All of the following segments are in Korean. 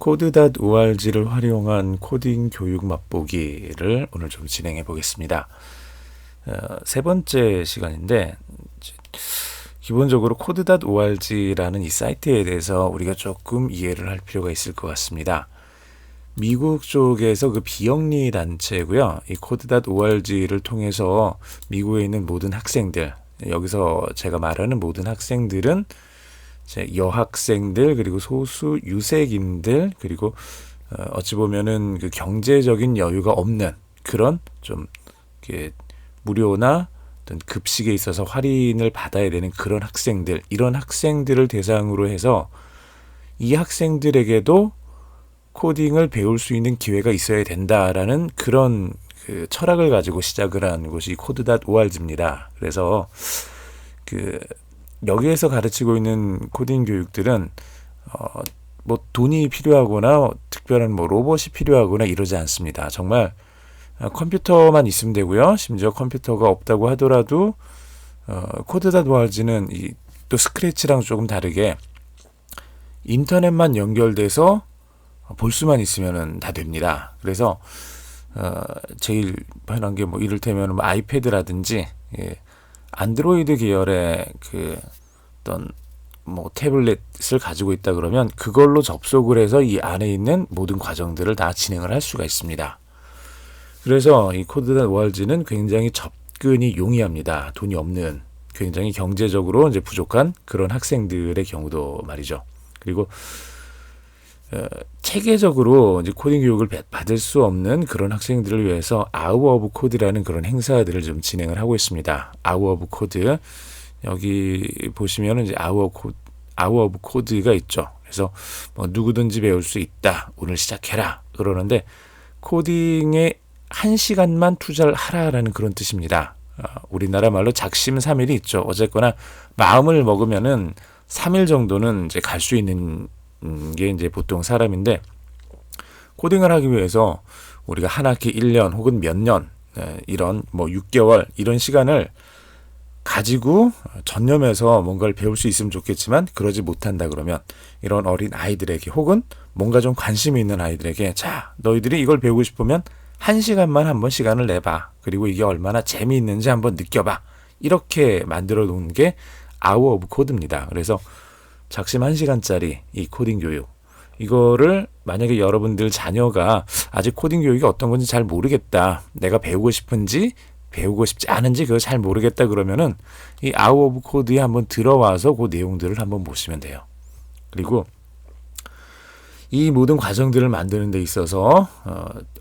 코드.org를 활용한 코딩 교육 맛보기를 오늘 좀 진행해 보겠습니다. 세 번째 시간인데 기본적으로 코드.org라는 이 사이트에 대해서 우리가 조금 이해를 할 필요가 있을 것 같습니다. 미국 쪽에서 그 비영리 단체고요. 이 코드.org를 통해서 미국에 있는 모든 학생들, 여기서 제가 말하는 모든 학생들은 여학생들, 그리고 소수 유색인들, 그리고 어찌 보면은 그 경제적인 여유가 없는 그런 좀 무료나 어떤 급식에 있어서 할인을 받아야 되는 그런 학생들, 이런 학생들을 대상으로 해서 이 학생들에게도 코딩을 배울 수 있는 기회가 있어야 된다라는 그런 그 철학을 가지고 시작을 한 곳이 코드.org입니다. 그래서 여기에서 가르치고 있는 코딩 교육들은 뭐 돈이 필요하거나 특별한 뭐 로봇이 필요하거나 이러지 않습니다. 정말 컴퓨터만 있으면 되고요. 심지어 컴퓨터가 없다고 하더라도 코드.org는 또 스크래치랑 조금 다르게 인터넷만 연결돼서 볼 수만 있으면 다 됩니다. 그래서 제일 편한 게 뭐 이를테면 뭐 아이패드라든지 안드로이드 계열의 어떤 뭐 태블릿을 가지고 있다 그러면 그걸로 접속을 해서 이 안에 있는 모든 과정들을 다 진행을 할 수가 있습니다. 그래서 이 코드.org는 굉장히 접근이 용이합니다. 돈이 없는, 굉장히 경제적으로 이제 부족한 그런 학생들의 경우도 말이죠. 그리고 체계적으로 이제 코딩 교육을 받을 수 없는 그런 학생들을 위해서 아워 오브 코드라는 그런 행사들을 좀 진행을 하고 있습니다. 아워 오브 코드, 여기 보시면은 이제 아워 오브 코드가 있죠. 그래서 뭐 누구든지 배울 수 있다, 오늘 시작해라 그러는데 코딩에 1시간만 투자를 하라라는 그런 뜻입니다. 우리나라 말로 작심삼일이 있죠. 어쨌거나 마음을 먹으면은 3일 정도는 이제 갈 수 있는 게 이제 보통 사람인데, 코딩을 하기 위해서 우리가 한 학기 1년 혹은 몇 년, 이런 뭐 6개월 이런 시간을 가지고 전념해서 뭔가를 배울 수 있으면 좋겠지만 그러지 못한다 그러면 이런 어린 아이들에게 혹은 뭔가 좀 관심이 있는 아이들에게, 자, 너희들이 이걸 배우고 싶으면 1시간만 한번 시간을 내봐. 그리고 이게 얼마나 재미있는지 한번 느껴봐. 이렇게 만들어 놓은 게 아워 오브 코드입니다. 그래서 작심 1시간짜리 이 코딩 교육, 이거를 만약에 여러분들 자녀가 아직 코딩 교육이 어떤 건지 잘 모르겠다, 내가 배우고 싶은지 배우고 싶지 않은지 그거 잘 모르겠다 그러면은 이 아워 오브 코드에 한번 들어와서 그 내용들을 한번 보시면 돼요. 그리고 이 모든 과정들을 만드는 데 있어서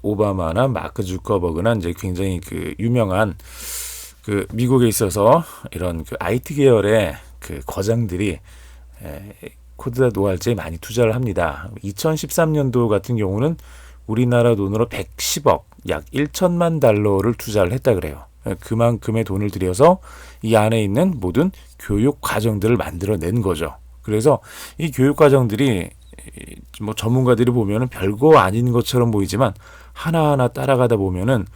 오바마나 마크 주커버그나 이제 굉장히 유명한 미국에 있어서 이런 IT 계열의 거장들이 코드.org에 많이 투자를 합니다. 2013년도 같은 경우는 우리나라 돈으로 110억, 약 1천만 달러를 투자를 했다 그래요. 그만큼의 돈을 들여서 이 안에 있는 모든 교육 과정들을 만들어낸 거죠. 그래서 이 교육 과정들이 뭐 전문가들이 보면은 별거 아닌 것처럼 보이지만 하나하나 따라가다 보면은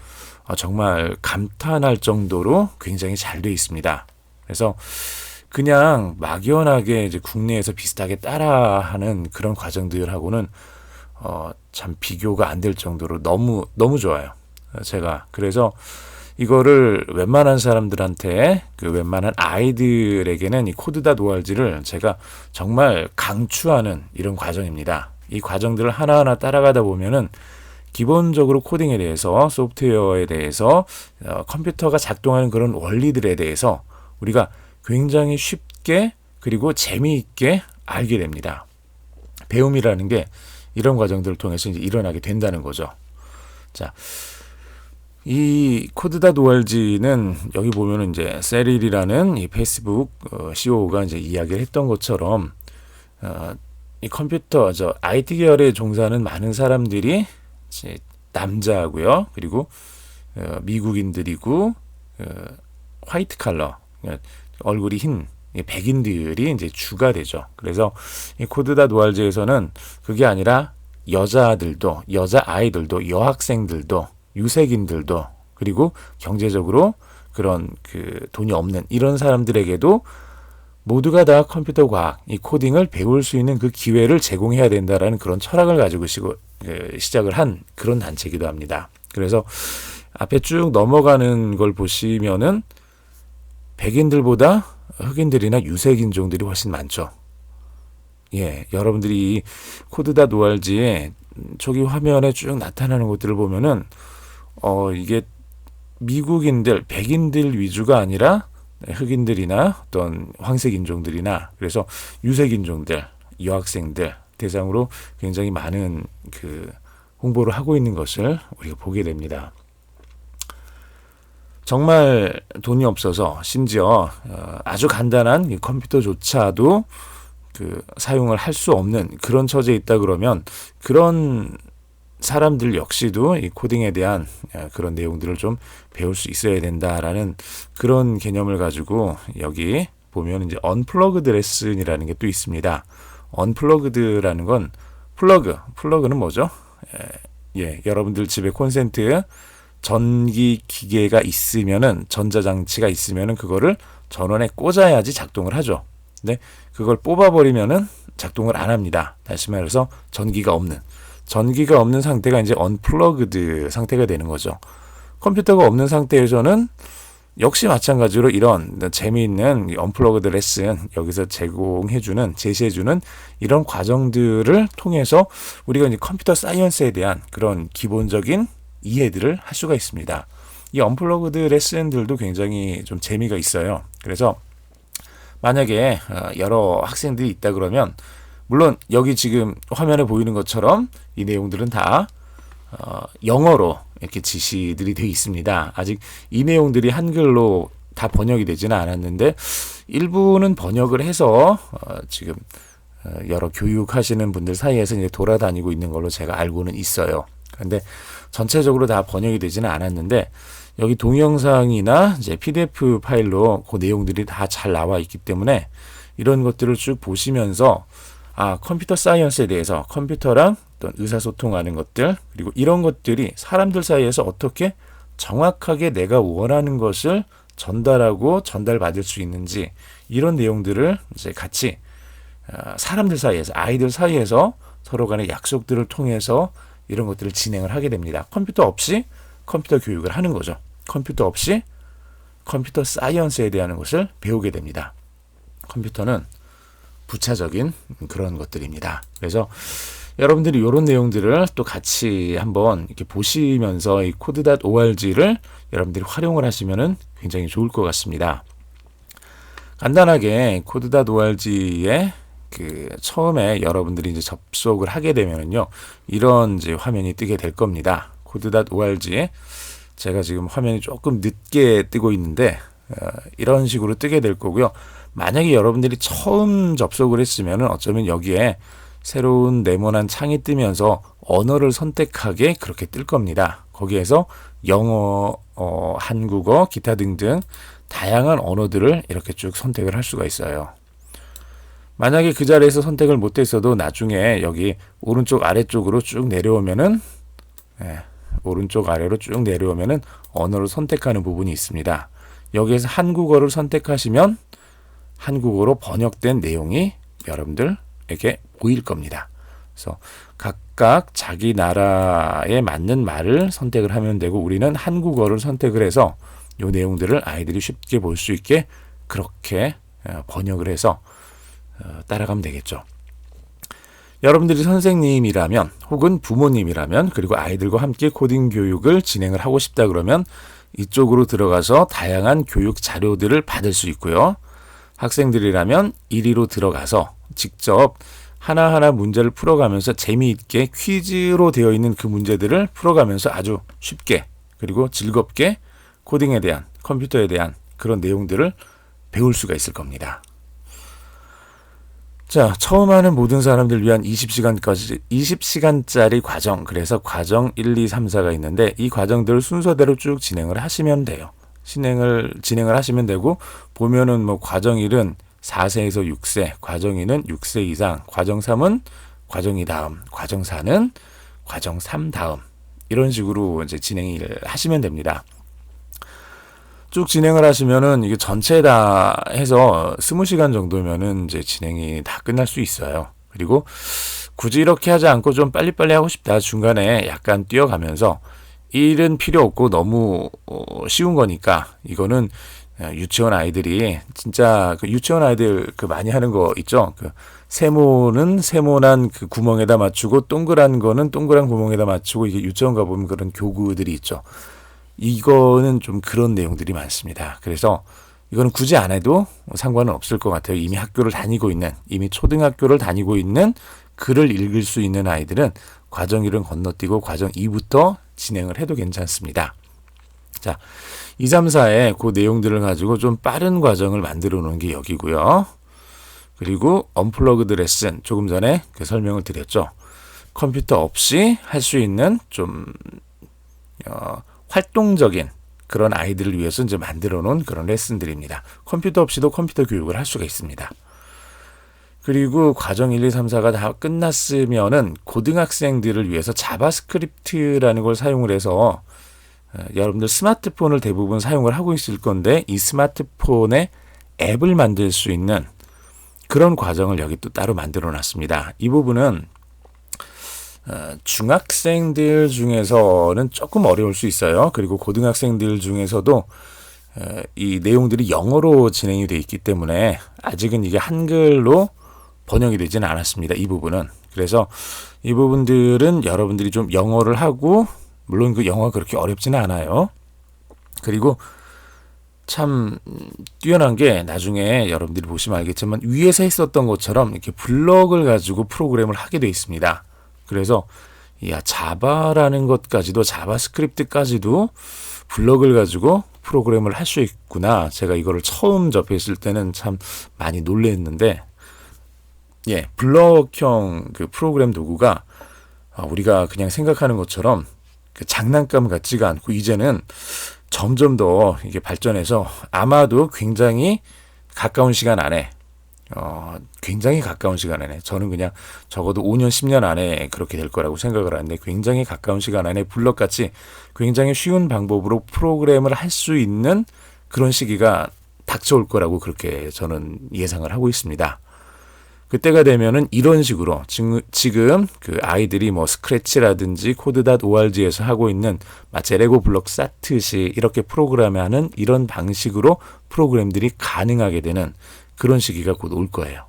정말 감탄할 정도로 굉장히 잘 돼 있습니다. 그래서 그냥 막연하게 이제 국내에서 비슷하게 따라하는 그런 과정들하고는 참 비교가 안 될 정도로 너무 좋아요. 제가 그래서 이거를 웬만한 사람들한테, 웬만한 아이들에게는 이 코드.org를 제가 정말 강추하는 이런 과정입니다. 이 과정들을 하나하나 따라가다 보면은 기본적으로 코딩에 대해서, 소프트웨어에 대해서, 컴퓨터가 작동하는 그런 원리들에 대해서 우리가 굉장히 쉽게 그리고 재미있게 알게 됩니다. 배움이라는 게 이런 과정들을 통해서 이제 일어나게 된다는 거죠. 자, 이 코드.org는 여기 보면은 이제 세릴이라는 이 페이스북 CEO가 이제 이야기를 했던 것처럼 이 컴퓨터, IT 계열에 종사하는 많은 사람들이 이제 남자고요. 그리고 미국인들이고 화이트 칼러, 얼굴이 흰 백인들이 이제 주가 되죠. 그래서 이 코드.org에서는 그게 아니라 여자아이들도, 여학생들도, 유색인들도, 그리고 경제적으로 그런 돈이 없는 이런 사람들에게도 모두가 다 컴퓨터 과학, 이 코딩을 배울 수 있는 그 기회를 제공해야 된다라는 그런 철학을 가지고 시작을 한 그런 단체이기도 합니다. 그래서 앞에 쭉 넘어가는 걸 보시면은 백인들보다 흑인들이나 유색인종들이 훨씬 많죠. 예, 여러분들이 코드.org에 초기 화면에 쭉 나타나는 것들을 보면은 이게 미국인들, 백인들 위주가 아니라 흑인들이나 어떤 황색인종들이나 그래서 유색인종들, 여학생들 대상으로 굉장히 많은 그 홍보를 하고 있는 것을 우리가 보게 됩니다. 정말 돈이 없어서 심지어 아주 간단한 컴퓨터조차도 그 사용을 할 수 없는 그런 처지에 있다 그러면 그런 사람들 역시도 이 코딩에 대한 그런 내용들을 좀 배울 수 있어야 된다라는 그런 개념을 가지고 여기 보면 이제 언플러그드 레슨이라는 게 또 있습니다. 언플러그드라는 건 플러그는 뭐죠? 여러분들 집에 콘센트 전기 기계가 있으면은 전자장치가 있으면은 그거를 전원에 꽂아야지 작동을 하죠. 근데 그걸 뽑아버리면은 작동을 안 합니다. 다시 말해서 전기가 없는 상태가 이제 언플러그드 상태가 되는 거죠. 컴퓨터가 없는 상태에서는 역시 마찬가지로 이런 재미있는 언플러그드 레슨 여기서 제시해주는 이런 과정들을 통해서 우리가 이제 컴퓨터 사이언스에 대한 그런 기본적인 이해들을 할 수가 있습니다. 이 언플러그드 레슨들도 굉장히 좀 재미가 있어요. 그래서 만약에 여러 학생들이 있다 그러면 물론 여기 지금 화면에 보이는 것처럼 이 내용들은 다 영어로 이렇게 지시들이 되어 있습니다. 아직 이 내용들이 한글로 다 번역이 되지는 않았는데 일부는 번역을 해서 지금 여러 교육하시는 분들 사이에서 이제 돌아다니고 있는 걸로 제가 알고는 있어요. 그런데 전체적으로 다 번역이 되지는 않았는데 여기 동영상이나 이제 PDF 파일로 그 내용들이 다 잘 나와 있기 때문에 이런 것들을 쭉 보시면서 컴퓨터 사이언스에 대해서 컴퓨터랑 어떤 의사소통하는 것들 그리고 이런 것들이 사람들 사이에서 어떻게 정확하게 내가 원하는 것을 전달하고 전달받을 수 있는지 이런 내용들을 이제 같이 사람들 사이에서 아이들 사이에서 서로 간의 약속들을 통해서 이런 것들을 진행을 하게 됩니다. 컴퓨터 없이 컴퓨터 교육을 하는 거죠. 컴퓨터 없이 컴퓨터 사이언스에 대한 것을 배우게 됩니다. 컴퓨터는 부차적인 그런 것들입니다. 그래서 여러분들이 이런 내용들을 또 같이 한번 이렇게 보시면서 이 코드.org를 여러분들이 활용을 하시면은 굉장히 좋을 것 같습니다. 간단하게 코드.org에 처음에 여러분들이 이제 접속을 하게 되면은요, 이런 이제 화면이 뜨게 될 겁니다. 코드.org에 제가 지금 화면이 조금 늦게 뜨고 있는데, 이런 식으로 뜨게 될 거고요. 만약에 여러분들이 처음 접속을 했으면은 어쩌면 여기에 새로운 네모난 창이 뜨면서 언어를 선택하게 그렇게 뜰 겁니다. 거기에서 영어, 한국어, 기타 등등 다양한 언어들을 이렇게 쭉 선택을 할 수가 있어요. 만약에 그 자리에서 선택을 못했어도 나중에 여기 오른쪽 아래쪽으로 쭉 내려오면은 오른쪽 아래로 쭉 내려오면은 언어를 선택하는 부분이 있습니다. 여기에서 한국어를 선택하시면 한국어로 번역된 내용이 여러분들에게 보일 겁니다. 그래서 각각 자기 나라에 맞는 말을 선택을 하면 되고 우리는 한국어를 선택을 해서 이 내용들을 아이들이 쉽게 볼 수 있게 그렇게 번역을 해서 따라가면 되겠죠. 여러분들이 선생님이라면 혹은 부모님이라면 그리고 아이들과 함께 코딩 교육을 진행을 하고 싶다 그러면 이쪽으로 들어가서 다양한 교육 자료들을 받을 수 있고요. 학생들이라면 1위로 들어가서 직접 하나하나 문제를 풀어가면서 재미있게 퀴즈로 되어 있는 그 문제들을 풀어가면서 아주 쉽게 그리고 즐겁게 코딩에 대한 컴퓨터에 대한 그런 내용들을 배울 수가 있을 겁니다. 자, 처음 하는 모든 사람들 위한 20시간짜리 과정, 그래서 과정 1, 2, 3, 4가 있는데 이 과정들을 순서대로 쭉 진행을 하시면 돼요. 진행을 하시면 되고 보면은 뭐 과정 1은 4세에서 6세, 과정 2는 6세 이상, 과정 3은 과정 2 다음, 과정 4는 과정 3 다음 이런 식으로 이제 진행을 하시면 됩니다. 쭉 진행을 하시면은 이게 전체 다 해서 20시간 정도면은 이제 진행이 다 끝날 수 있어요. 그리고 굳이 이렇게 하지 않고 좀 빨리빨리 하고 싶다. 중간에 약간 뛰어가면서 일은 필요 없고 너무 쉬운 거니까 이거는 유치원 아이들이 진짜 그 유치원 아이들 그 많이 하는 거 있죠. 그 세모는 세모난 그 구멍에다 맞추고 동그란 거는 동그란 구멍에다 맞추고 이게 유치원 가보면 그런 교구들이 있죠. 이거는 좀 그런 내용들이 많습니다. 그래서 이거는 굳이 안 해도 상관은 없을 것 같아요. 이미 학교를 다니고 있는, 이미 초등학교를 다니고 있는 글을 읽을 수 있는 아이들은 과정 1은 건너뛰고 과정 2부터 진행을 해도 괜찮습니다. 자, 2, 3, 4에 그 내용들을 가지고 좀 빠른 과정을 만들어 놓은 게 여기고요. 그리고 언플러그드 레슨, 조금 전에 그 설명을 드렸죠. 컴퓨터 없이 할 수 있는 좀 활동적인 그런 아이들을 위해서 이제 만들어 놓은 그런 레슨들입니다. 컴퓨터 없이도 컴퓨터 교육을 할 수가 있습니다. 그리고 과정 1, 2, 3, 4가 다 끝났으면은 고등학생들을 위해서 자바스크립트라는 걸 사용을 해서 여러분들 스마트폰을 대부분 사용을 하고 있을 건데 이 스마트폰에 앱을 만들 수 있는 그런 과정을 여기 또 따로 만들어 놨습니다. 이 부분은 중학생들 중에서는 조금 어려울 수 있어요. 그리고 고등학생들 중에서도 이 내용들이 영어로 진행이 되어 있기 때문에 아직은 이게 한글로 번역이 되지는 않았습니다. 이 부분은. 그래서 이 부분들은 여러분들이 좀 영어를 하고 물론 그 영어가 그렇게 어렵지는 않아요. 그리고 참 뛰어난 게 나중에 여러분들이 보시면 알겠지만 위에서 했었던 것처럼 이렇게 블럭을 가지고 프로그램을 하게 되어 있습니다. 그래서 야, 자바라는 것까지도 자바스크립트까지도 블럭을 가지고 프로그램을 할 수 있구나. 제가 이거를 처음 접했을 때는 참 많이 놀랬는데 예, 블럭형 그 프로그램 도구가 우리가 그냥 생각하는 것처럼 그 장난감 같지가 않고 이제는 점점 더 이게 발전해서 아마도 굉장히 가까운 시간 안에 굉장히 가까운 시간 안에 저는 그냥 적어도 5년, 10년 안에 그렇게 될 거라고 생각을 하는데 굉장히 가까운 시간 안에 블럭같이 굉장히 쉬운 방법으로 프로그램을 할 수 있는 그런 시기가 닥쳐올 거라고 그렇게 저는 예상을 하고 있습니다. 그때가 되면은 이런 식으로 지금 그 아이들이 뭐 스크래치라든지 코드.org에서 하고 있는 마치 레고 블록 쌓듯이 이렇게 프로그램하는 이런 방식으로 프로그램들이 가능하게 되는 그런 시기가 곧 올 거예요.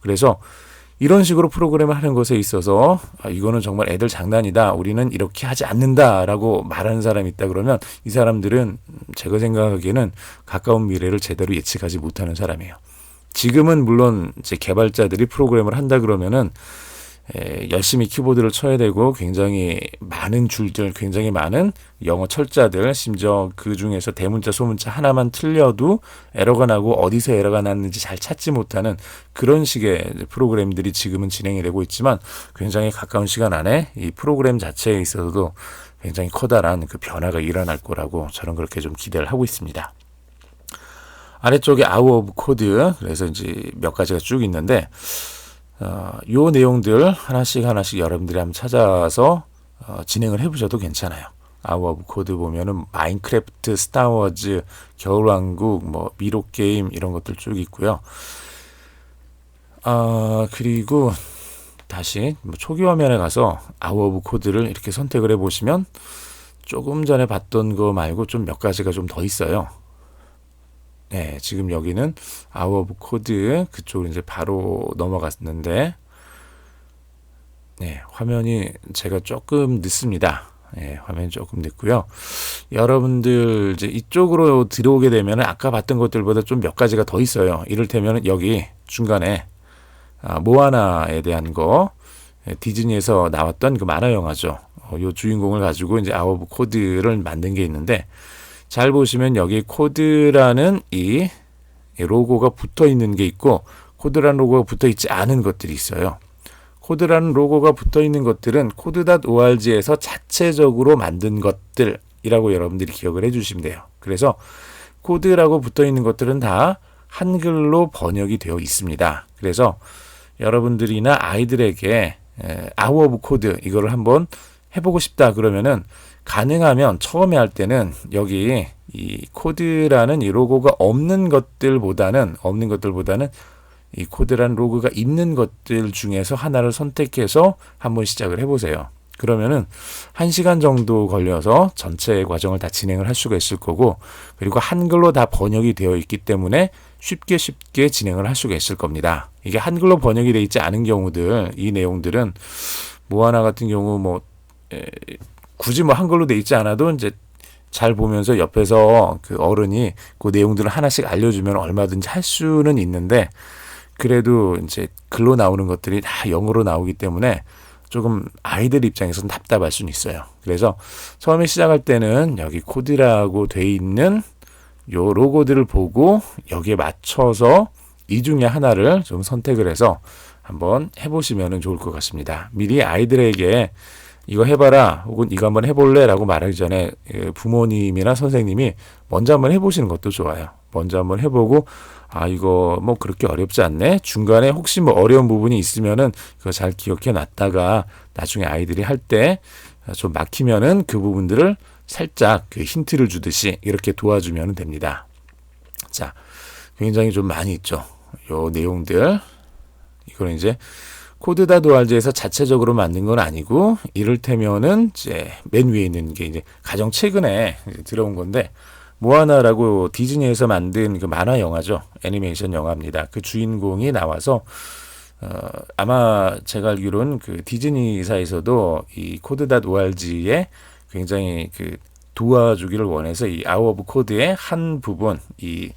그래서 이런 식으로 프로그램을 하는 것에 있어서 이거는 정말 애들 장난이다. 우리는 이렇게 하지 않는다라고 말하는 사람이 있다 그러면 이 사람들은 제가 생각하기에는 가까운 미래를 제대로 예측하지 못하는 사람이에요. 지금은 물론 이제 개발자들이 프로그램을 한다 그러면은 열심히 키보드를 쳐야 되고 굉장히 많은 줄들, 굉장히 많은 영어 철자들, 심지어 그 중에서 대문자, 소문자 하나만 틀려도 에러가 나고 어디서 에러가 났는지 잘 찾지 못하는 그런 식의 프로그램들이 지금은 진행이 되고 있지만 굉장히 가까운 시간 안에 이 프로그램 자체에 있어서도 굉장히 커다란 그 변화가 일어날 거라고 저는 그렇게 좀 기대를 하고 있습니다. 아래쪽에 아워 오브 코드, 그래서 이제 몇 가지가 쭉 있는데 요 내용들 하나씩 여러분들이 한번 찾아서 진행을 해보셔도 괜찮아요. 아워 오브 코드 보면은 마인크래프트, 스타워즈, 겨울왕국, 뭐 미로 게임 이런 것들 쭉 있고요. 그리고 다시 초기 화면에 가서 아워 오브 코드를 이렇게 선택을 해보시면 조금 전에 봤던 거 말고 좀 몇 가지가 좀 더 있어요. 네, 지금 여기는 아워 오브 코드 그쪽으로 이제 바로 넘어갔는데 네, 화면이 제가 조금 늦습니다. 네, 화면이 조금 늦고요. 여러분들 이제 이쪽으로 들어오게 되면 아까 봤던 것들보다 좀 몇 가지가 더 있어요. 이를테면 여기 중간에 모아나에 대한 거 디즈니에서 나왔던 그 만화 영화죠. 요 주인공을 가지고 이제 아워 오브 코드를 만든 게 있는데 잘 보시면 여기 코드라는 이 로고가 붙어 있는 게 있고 코드라는 로고가 붙어 있지 않은 것들이 있어요. 코드라는 로고가 붙어 있는 것들은 코드.org에서 자체적으로 만든 것들이라고 여러분들이 기억을 해주시면 돼요. 그래서 코드라고 붙어 있는 것들은 다 한글로 번역이 되어 있습니다. 그래서 여러분들이나 아이들에게 아워 오브 코드 이거를 한번 해보고 싶다 그러면은 가능하면 처음에 할 때는 여기 이 코드라는 이 로고가 없는 것들보다는 이 코드라는 로고가 있는 것들 중에서 하나를 선택해서 한번 시작을 해보세요. 그러면은 1시간 정도 걸려서 전체 과정을 다 진행을 할 수가 있을 거고, 그리고 한글로 다 번역이 되어 있기 때문에 쉽게 진행을 할 수가 있을 겁니다. 이게 한글로 번역이 되어 있지 않은 경우들, 이 내용들은 모아나 같은 경우 굳이 한글로 되어 있지 않아도 이제 잘 보면서 옆에서 그 어른이 그 내용들을 하나씩 알려주면 얼마든지 할 수는 있는데, 그래도 이제 글로 나오는 것들이 다 영어로 나오기 때문에 조금 아이들 입장에서는 답답할 수는 있어요. 그래서 처음에 시작할 때는 여기 코드라고 돼 있는 요 로고들을 보고 여기에 맞춰서 이 중에 하나를 좀 선택을 해서 한번 해보시면 좋을 것 같습니다. 미리 아이들에게 이거 해봐라 혹은 이거 한번 해볼래 라고 말하기 전에 부모님이나 선생님이 먼저 한번 해보시는 것도 좋아요. 먼저 한번 해보고 이거 그렇게 어렵지 않네, 중간에 혹시 어려운 부분이 있으면은 그거 잘 기억해 놨다가 나중에 아이들이 할 때 좀 막히면은 그 부분들을 살짝 그 힌트를 주듯이 이렇게 도와주면 됩니다. 자, 굉장히 좀 많이 있죠, 요 내용들. 이거는 이제 코드다 도알즈에서 자체적으로 만든 건 아니고, 이를테면은 이제 맨 위에 있는 게 이제 가장 최근에 들어온 건데, 모아나라고 디즈니에서 만든 그 만화 영화죠. 애니메이션 영화입니다. 그 주인공이 나와서 아마 제가 알기로는 그 디즈니사에서도 이 코드다 도알즈에 굉장히 그 도와주기를 원해서 이 아워 오브 코드의 한 부분, 이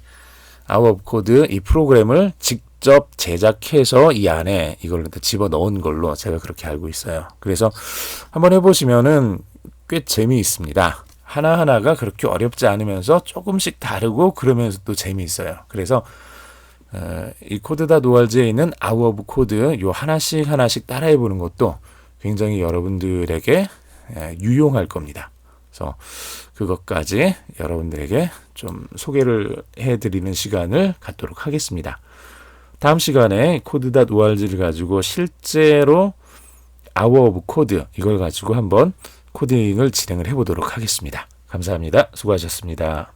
아워 오브 코드 이 프로그램을 직접 제작해서 이 안에 이걸 집어 넣은 걸로 제가 그렇게 알고 있어요. 그래서 한번 해보시면은 꽤 재미있습니다. 하나하나가 그렇게 어렵지 않으면서 조금씩 다르고 그러면서 또 재미있어요. 그래서 이 코드다 도알즈에 있는 아워 오브 코드 요 하나씩 따라해보는 것도 굉장히 여러분들에게 유용할 겁니다. 그래서 그것까지 여러분들에게 좀 소개를 해드리는 시간을 갖도록 하겠습니다. 다음 시간에 코드다 도알즈를 가지고 실제로 아워 오브 코드 이걸 가지고 한번 코딩을 진행을 해보도록 하겠습니다. 감사합니다. 수고하셨습니다.